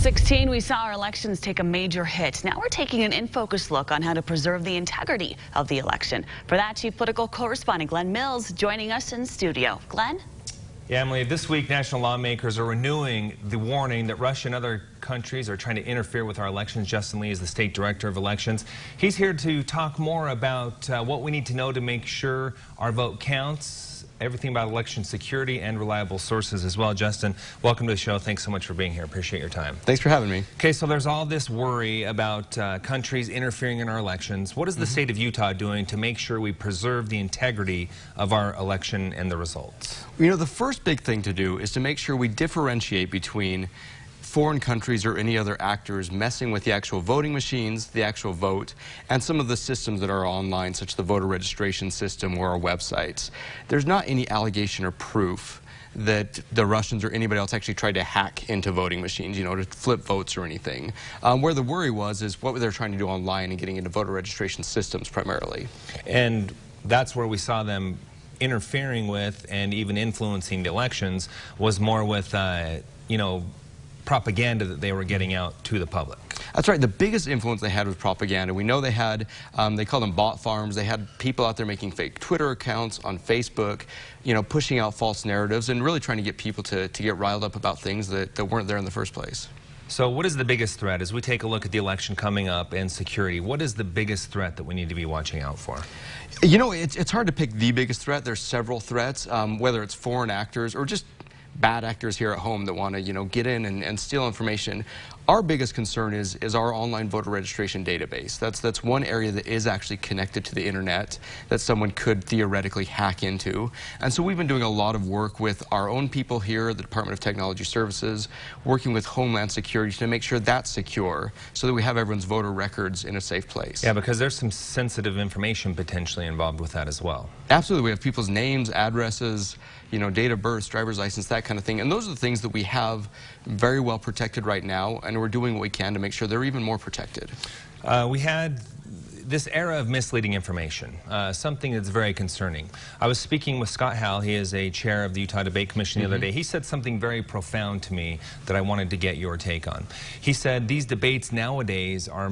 2016, we saw our elections take a major hit. Now we're taking an in-focus look on how to preserve the integrity of the election. For that, Chief Political Correspondent Glenn Mills joining us in studio. Glenn? Yeah, Emily, this week national lawmakers are renewing the warning that Russia and other countries are trying to interfere with our elections. Justin Lee is the state director of elections. He's here to talk more about what we need to know to make sure our vote counts, everything about election security and reliable sources as well. Justin, welcome to the show. Thanks so much for being here. Appreciate your time. Thanks for having me. Okay, so there's all this worry about countries interfering in our elections. What is the state of Utah doing to make sure we preserve the integrity of our election and the results? You know, the first big thing to do is to make sure we differentiate between foreign countries or any other actors messing with the actual voting machines, the actual vote, and some of the systems that are online, such as the voter registration system or our websites. There's not any allegation or proof that the Russians or anybody else actually tried to hack into voting machines, you know, to flip votes or anything. Where the worry was is what they're trying to do online and getting into voter registration systems primarily. And that's where we saw them interfering with and even influencing the elections was more with, you know, propaganda that they were getting out to the public. That's right. The biggest influence they had was propaganda. We know they had, they call them bot farms. They had people out there making fake Twitter accounts on Facebook, you know, pushing out false narratives and really trying to get people to get riled up about things that weren't there in the first place. So what is the biggest threat as we take a look at the election coming up and security? What is the biggest threat that we need to be watching out for? You know, it's hard to pick the biggest threat. There's several threats, whether it's foreign actors or just bad actors here at home that want to, you know, get in and steal information. Our biggest concern is our online voter registration database. That's one area that is actually connected to the internet that someone could theoretically hack into. And so we've been doing a lot of work with our own people here at the Department of Technology Services, working with Homeland Security to make sure that's secure so that we have everyone's voter records in a safe place. Yeah, because there's some sensitive information potentially involved with that as well. Absolutely. We have people's names, addresses, you know, date of birth, driver's license, that kind of thing. And those are the things that we have very well protected right now, and we're doing what we can to make sure they're even more protected. We had this era of misleading information, something that's very concerning. I was speaking with Scott Howell. He is a chair of the Utah Debate Commission the other day. He said something very profound to me that I wanted to get your take on. He said these debates nowadays are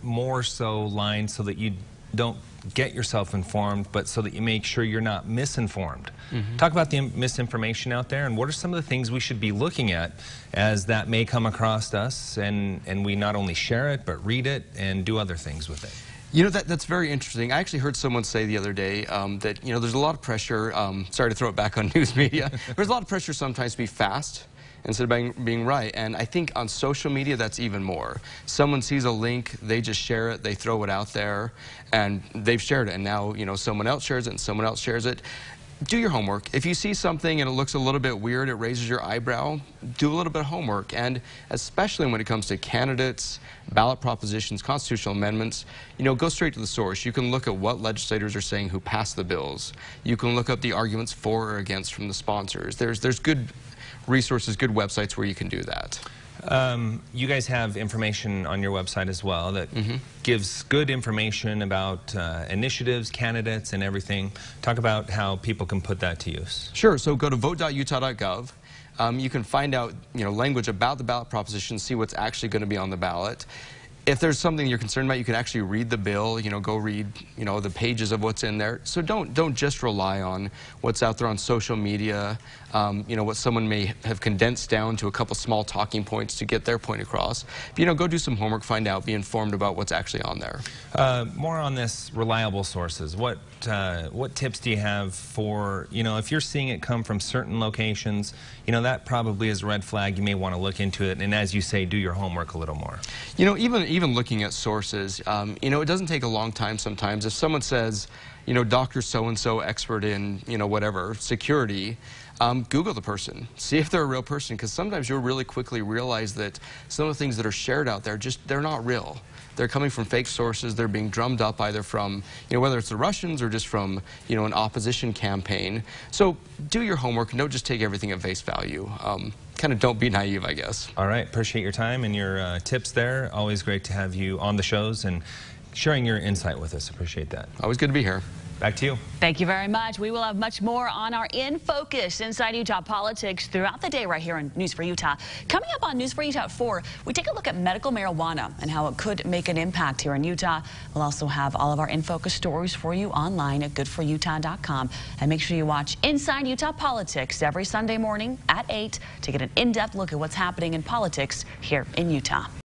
more so lined so that you don't get yourself informed, but so that you make sure you're not misinformed. Talk about the misinformation out there, and what are some of the things we should be looking at as that may come across us, and we not only share it, but read it and do other things with it. You know, that's very interesting. I actually heard someone say the other day that, you know, there's a lot of pressure, sorry to throw it back on news media, there's a lot of pressure sometimes to be fast instead of being right. And I think on social media, that's even more. Someone sees a link, they just share it, they throw it out there, and they've shared it. And now, you know, someone else shares it and someone else shares it. Do your homework. If you see something and it looks a little bit weird, it raises your eyebrow, do a little bit of homework. And especially when it comes to candidates, ballot propositions, constitutional amendments, you know, go straight to the source. You can look at what legislators are saying who passed the bills. You can look up the arguments for or against from the sponsors. There's good resources, good websites where you can do that. You guys have information on your website as well that gives good information about initiatives, candidates, and everything. Talk about how people can put that to use. Sure. So go to vote.utah.gov. You can find out, you know, language about the ballot proposition, see what's actually going to be on the ballot. If there's something you're concerned about, you can actually read the bill, you know, go read, you know, the pages of what's in there. So don't just rely on what's out there on social media, you know, what someone may have condensed down to a couple small talking points to get their point across. You know, go do some homework, find out, be informed about what's actually on there. More on this reliable sources. What tips do you have for, you know, if you're seeing it come from certain locations, you know, that probably is a red flag. You may want to look into it, and as you say, do your homework a little more. You know, even looking at sources, you know, it doesn't take a long time sometimes. If someone says, you know, Dr. So-and-so expert in, you know, whatever, security, Google the person. See if they're a real person, because sometimes you'll really quickly realize that some of the things that are shared out there, they're not real. They're coming from fake sources. They're being drummed up either from, you know, whether it's the Russians or just from, you know, an opposition campaign. So do your homework and don't just take everything at face value. Kind of don't be naive, I guess. All right. Appreciate your time and your tips there. Always great to have you on the shows and sharing your insight with us. Appreciate that. Always good to be here. Back to you. Thank you very much. We will have much more on our In Focus Inside Utah Politics throughout the day right here on News 4 Utah. Coming up on News 4 Utah at 4, we take a look at medical marijuana and how it could make an impact here in Utah. We'll also have all of our In Focus stories for you online at goodforutah.com. And make sure you watch Inside Utah Politics every Sunday morning at 8 to get an in-depth look at what's happening in politics here in Utah.